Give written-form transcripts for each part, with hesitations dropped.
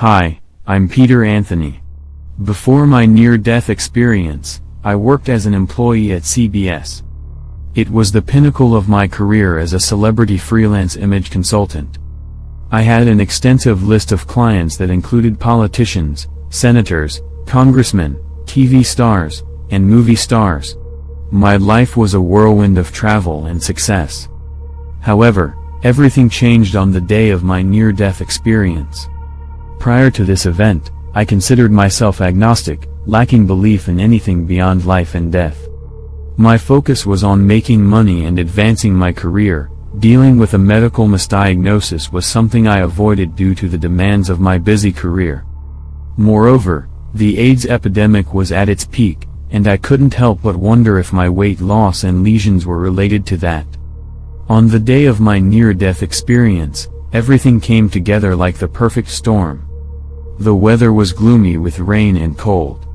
Hi, I'm Peter Anthony. Before my near-death experience, I worked as an employee at CBS. It was the pinnacle of my career as a celebrity freelance image consultant. I had an extensive list of clients that included politicians, senators, congressmen, TV stars, and movie stars. My life was a whirlwind of travel and success. However, everything changed on the day of my near-death experience. Prior to this event, I considered myself agnostic, lacking belief in anything beyond life and death. My focus was on making money and advancing my career. Dealing with a medical misdiagnosis was something I avoided due to the demands of my busy career. Moreover, the AIDS epidemic was at its peak, and I couldn't help but wonder if my weight loss and lesions were related to that. On the day of my near-death experience, everything came together like the perfect storm. The weather was gloomy with rain and cold.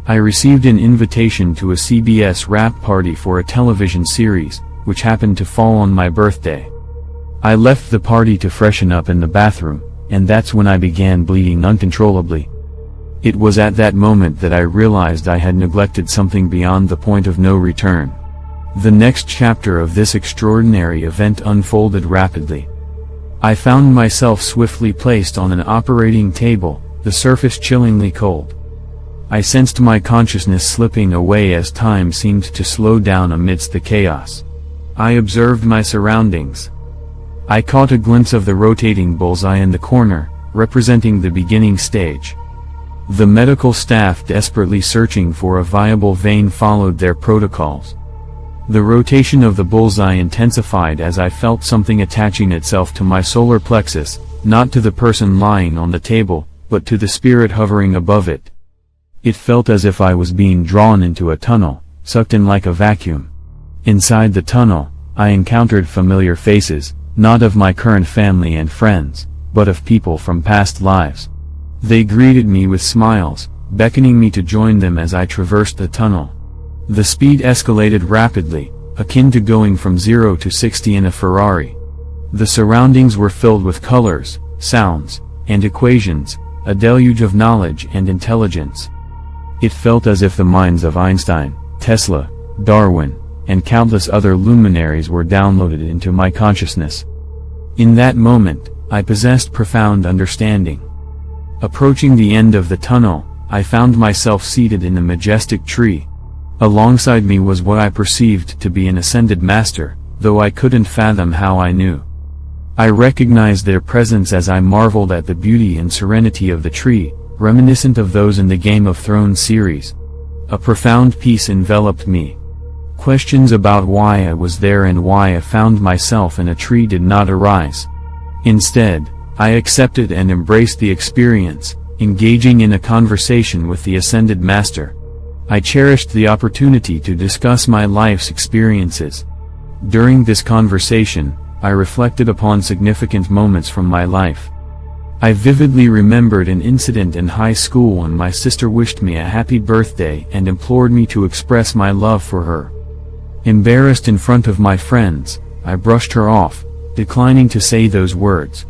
I received an invitation to a CBS wrap party for a television series, which happened to fall on my birthday. I left the party to freshen up in the bathroom, and that's when I began bleeding uncontrollably. It was at that moment that I realized I had neglected something beyond the point of no return. The next chapter of this extraordinary event unfolded rapidly. I found myself swiftly placed on an operating table, the surface chillingly cold. I sensed my consciousness slipping away as time seemed to slow down amidst the chaos. I observed my surroundings. I caught a glimpse of the rotating bullseye in the corner, representing the beginning stage. The medical staff desperately searching for a viable vein followed their protocols. The rotation of the bullseye intensified as I felt something attaching itself to my solar plexus, not to the person lying on the table, but to the spirit hovering above it. It felt as if I was being drawn into a tunnel, sucked in like a vacuum. Inside the tunnel, I encountered familiar faces, not of my current family and friends, but of people from past lives. They greeted me with smiles, beckoning me to join them as I traversed the tunnel. The speed escalated rapidly, akin to going from 0 to 60 in a Ferrari. The surroundings were filled with colors, sounds, and equations, a deluge of knowledge and intelligence. It felt as if the minds of Einstein, Tesla, Darwin, and countless other luminaries were downloaded into my consciousness. In that moment, I possessed profound understanding. Approaching the end of the tunnel, I found myself seated in a majestic tree. Alongside me was what I perceived to be an ascended master, though I couldn't fathom how I knew. I recognized their presence as I marveled at the beauty and serenity of the tree, reminiscent of those in the Game of Thrones series. A profound peace enveloped me. Questions about why I was there and why I found myself in a tree did not arise. Instead, I accepted and embraced the experience, engaging in a conversation with the ascended master. I cherished the opportunity to discuss my life's experiences. During this conversation, I reflected upon significant moments from my life. I vividly remembered an incident in high school when my sister wished me a happy birthday and implored me to express my love for her. Embarrassed in front of my friends, I brushed her off, declining to say those words.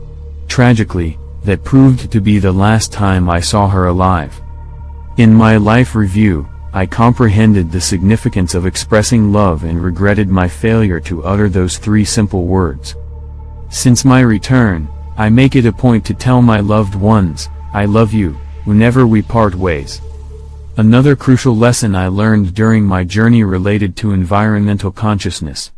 Tragically, that proved to be the last time I saw her alive. In my life review, I comprehended the significance of expressing love and regretted my failure to utter those 3 simple words. Since my return, I make it a point to tell my loved ones, I love you, whenever we part ways. Another crucial lesson I learned during my journey related to environmental consciousness.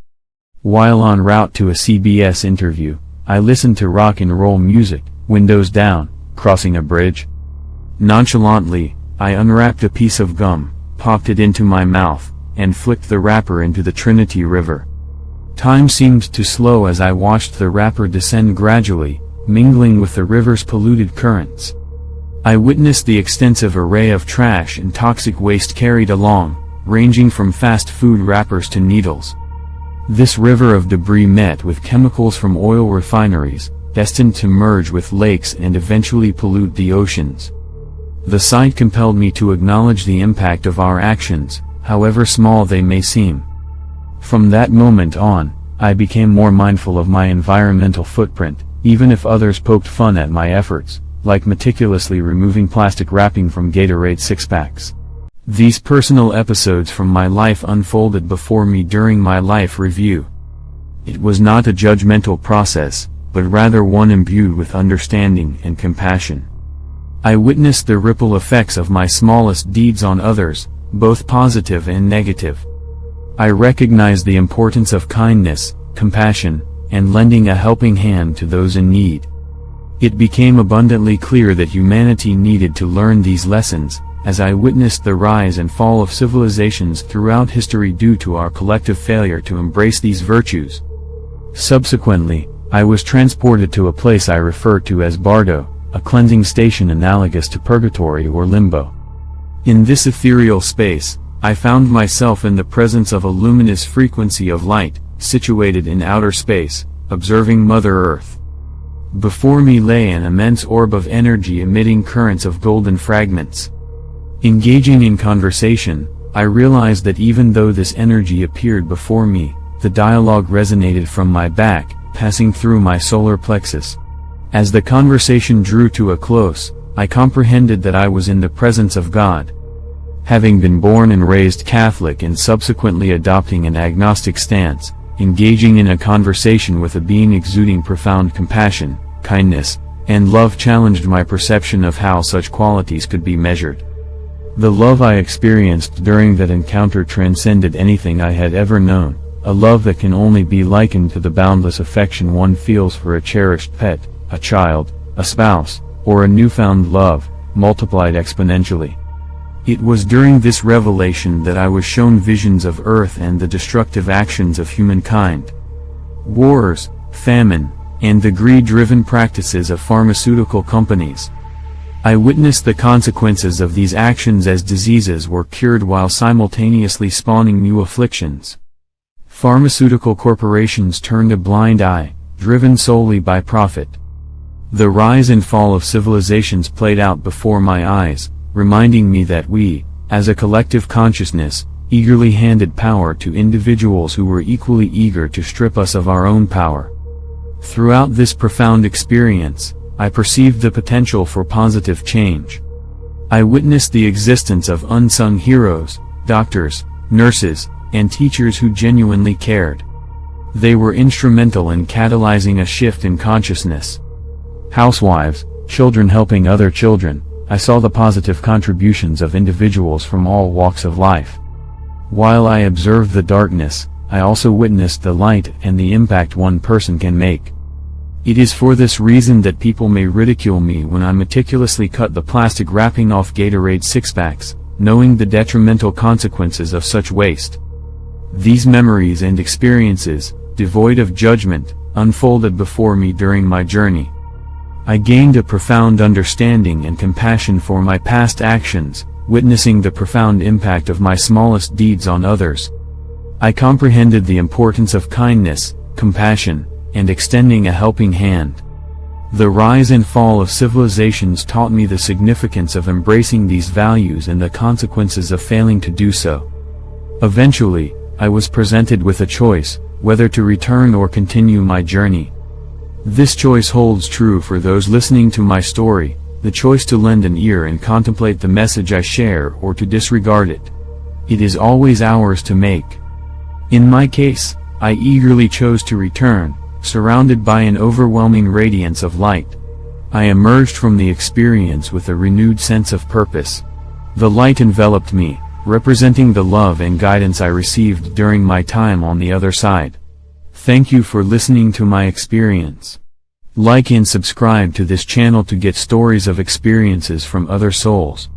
While en route to a CBS interview, I listened to rock and roll music, windows down, crossing a bridge. Nonchalantly, I unwrapped a piece of gum, popped it into my mouth, and flicked the wrapper into the Trinity River. Time seemed to slow as I watched the wrapper descend gradually, mingling with the river's polluted currents. I witnessed the extensive array of trash and toxic waste carried along, ranging from fast food wrappers to needles. This river of debris met with chemicals from oil refineries, destined to merge with lakes and eventually pollute the oceans. The sight compelled me to acknowledge the impact of our actions, however small they may seem. From that moment on, I became more mindful of my environmental footprint, even if others poked fun at my efforts, like meticulously removing plastic wrapping from Gatorade six-packs. These personal episodes from my life unfolded before me during my life review. It was not a judgmental process, but rather one imbued with understanding and compassion. I witnessed the ripple effects of my smallest deeds on others, both positive and negative. I recognized the importance of kindness, compassion, and lending a helping hand to those in need. It became abundantly clear that humanity needed to learn these lessons, as I witnessed the rise and fall of civilizations throughout history due to our collective failure to embrace these virtues. Subsequently, I was transported to a place I refer to as Bardo, a cleansing station analogous to purgatory or limbo. In this ethereal space, I found myself in the presence of a luminous frequency of light, situated in outer space, observing Mother Earth. Before me lay an immense orb of energy emitting currents of golden fragments. Engaging in conversation, I realized that even though this energy appeared before me, the dialogue resonated from my back, passing through my solar plexus. As the conversation drew to a close, I comprehended that I was in the presence of God. Having been born and raised Catholic and subsequently adopting an agnostic stance, engaging in a conversation with a being exuding profound compassion, kindness, and love challenged my perception of how such qualities could be measured. The love I experienced during that encounter transcended anything I had ever known, a love that can only be likened to the boundless affection one feels for a cherished pet, a child, a spouse, or a newfound love, multiplied exponentially. It was during this revelation that I was shown visions of Earth and the destructive actions of humankind. Wars, famine, and the greed-driven practices of pharmaceutical companies. I witnessed the consequences of these actions as diseases were cured while simultaneously spawning new afflictions. Pharmaceutical corporations turned a blind eye, driven solely by profit. The rise and fall of civilizations played out before my eyes, reminding me that we, as a collective consciousness, eagerly handed power to individuals who were equally eager to strip us of our own power. Throughout this profound experience, I perceived the potential for positive change. I witnessed the existence of unsung heroes, doctors, nurses, and teachers who genuinely cared. They were instrumental in catalyzing a shift in consciousness. Housewives, children helping other children, I saw the positive contributions of individuals from all walks of life. While I observed the darkness, I also witnessed the light and the impact one person can make. It is for this reason that people may ridicule me when I meticulously cut the plastic wrapping off Gatorade six-packs, knowing the detrimental consequences of such waste. These memories and experiences, devoid of judgment, unfolded before me during my journey. I gained a profound understanding and compassion for my past actions, witnessing the profound impact of my smallest deeds on others. I comprehended the importance of kindness, compassion, and extending a helping hand. The rise and fall of civilizations taught me the significance of embracing these values and the consequences of failing to do so. Eventually, I was presented with a choice, whether to return or continue my journey. This choice holds true for those listening to my story, the choice to lend an ear and contemplate the message I share or to disregard it. It is always ours to make. In my case, I eagerly chose to return, surrounded by an overwhelming radiance of light. I emerged from the experience with a renewed sense of purpose. The light enveloped me, representing the love and guidance I received during my time on the other side. Thank you for listening to my experience. Like and subscribe to this channel to get stories of experiences from other souls.